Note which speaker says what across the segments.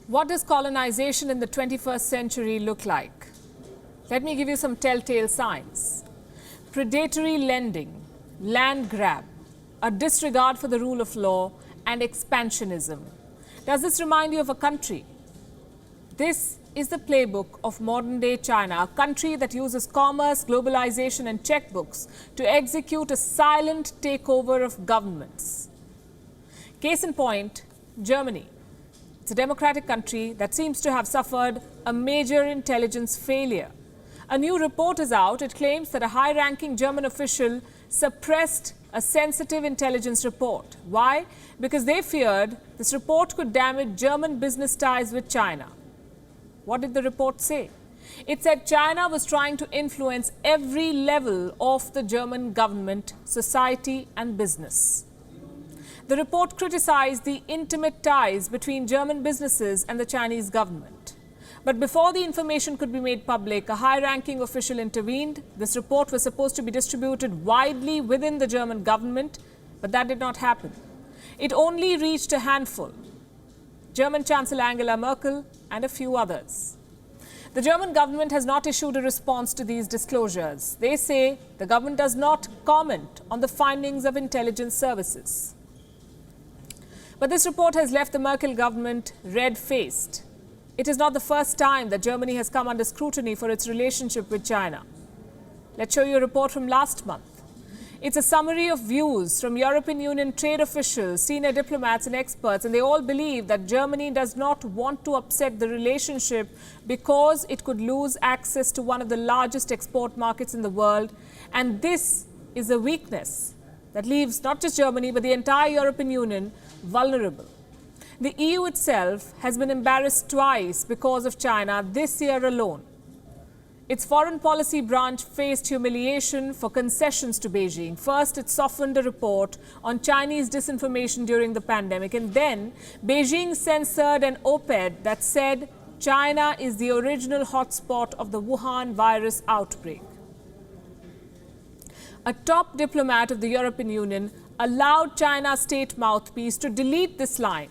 Speaker 1: What does colonization in the 21st century look like? Let me give you some telltale signs. Predatory lending, land grab, a disregard for the rule of law, and expansionism. Does this remind you of a country? This is the playbook of modern-day China, a country that uses commerce, globalization, and checkbooks to execute a silent takeover of governments. Case in point, Germany. It's a democratic country that seems to have suffered a major intelligence failure. A new report is out. It claims that a high-ranking German official suppressed a sensitive intelligence report. Why? Because they feared this report could damage German business ties with China. What did the report say? It said China was trying to influence every level of the German government, society, and business. The report criticized the intimate ties between German businesses and the Chinese government. But before the information could be made public, a high-ranking official intervened. This report was supposed to be distributed widely within the German government, but that did not happen. It only reached a handful: German Chancellor Angela Merkel and a few others. The German government has not issued a response to these disclosures. They say the government does not comment on the findings of intelligence services. But this report has left the Merkel government red-faced. It is not the first time that Germany has come under scrutiny for its relationship with China. Let's show you a report from last month. It's a summary of views from European Union trade officials, senior diplomats and experts, and they all believe that Germany does not want to upset the relationship because it could lose access to one of the largest export markets in the world. And this is a weakness that leaves not just Germany but the entire European Union vulnerable. The EU itself has been embarrassed twice because of China this year alone. Its foreign policy branch faced humiliation for concessions to Beijing. First, it softened a report on Chinese disinformation during the pandemic, and then Beijing censored an op-ed that said China is the original hotspot of the Wuhan virus outbreak. A top diplomat of the European Union allowed China's state mouthpiece to delete this line,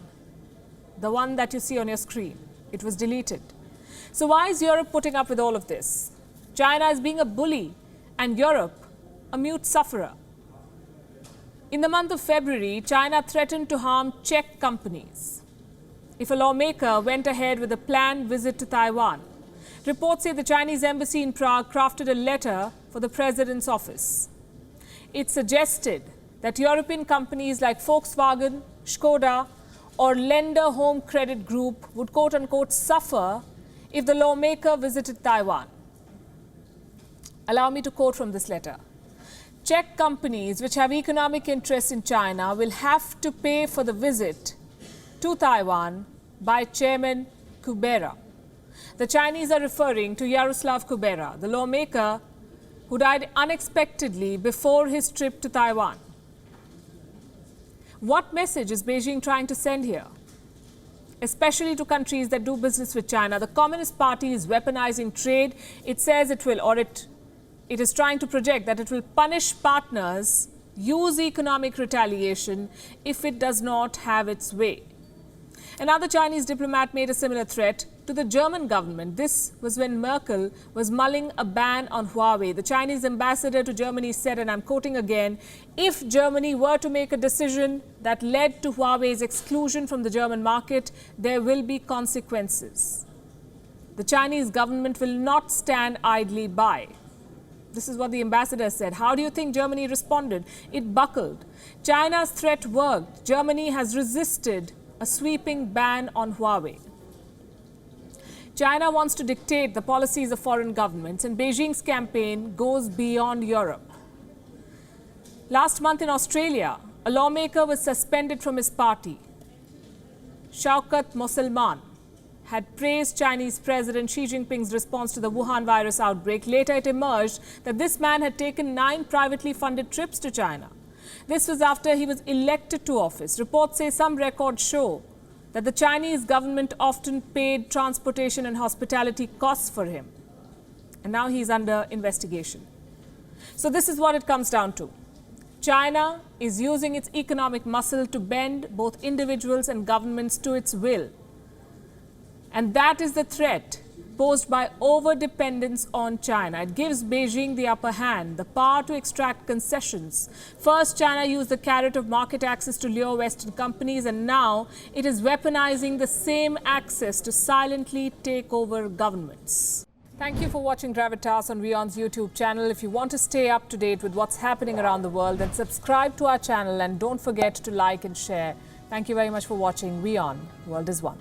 Speaker 1: the one that you see on your screen. It was deleted. So why is Europe putting up with all of this? China is being a bully and Europe a mute sufferer. In the month of February, China threatened to harm Czech companies if a lawmaker went ahead with a planned visit to Taiwan. Reports say the Chinese embassy in Prague crafted a letter for the president's office. It suggested that European companies like Volkswagen, Skoda, or Lender Home Credit Group would quote-unquote suffer if the lawmaker visited Taiwan. Allow me to quote from this letter. Czech companies which have economic interests in China will have to pay for the visit to Taiwan by Chairman Kubera. The Chinese are referring to Yaroslav Kubera, the lawmaker who died unexpectedly before his trip to Taiwan. What message is Beijing trying to send here? Especially to countries that do business with China. The Communist Party is weaponizing trade. It says it will, or it is trying to project that it will punish partners, use economic retaliation if it does not have its way. Another Chinese diplomat made a similar threat to the German government. This was when Merkel was mulling a ban on Huawei. The Chinese ambassador to Germany said, and I'm quoting again, if Germany were to make a decision that led to Huawei's exclusion from the German market, there will be consequences. The Chinese government will not stand idly by. This is what the ambassador said. How do you think Germany responded? It buckled. China's threat worked. Germany has resisted a sweeping ban on Huawei. China wants to dictate the policies of foreign governments, and Beijing's campaign goes beyond Europe. Last month in Australia, a lawmaker was suspended from his party. Shaukat Mosalman had praised Chinese President Xi Jinping's response to the Wuhan virus outbreak. Later, it emerged that this man had taken 9 privately funded trips to China. This was after he was elected to office. Reports say some records show that the Chinese government often paid transportation and hospitality costs for him. And now he's under investigation. So this is what it comes down to. China is using its economic muscle to bend both individuals and governments to its will. And that is the threat posed by over-dependence on China. It gives Beijing the upper hand, the power to extract concessions. First, China used the carrot of market access to lure Western companies, and now it is weaponizing the same access to silently take over governments. Thank you for watching Gravitas on WION's YouTube channel. If you want to stay up to date with what's happening around the world, then subscribe to our channel and don't forget to like and share. Thank you very much for watching WION. The world is one.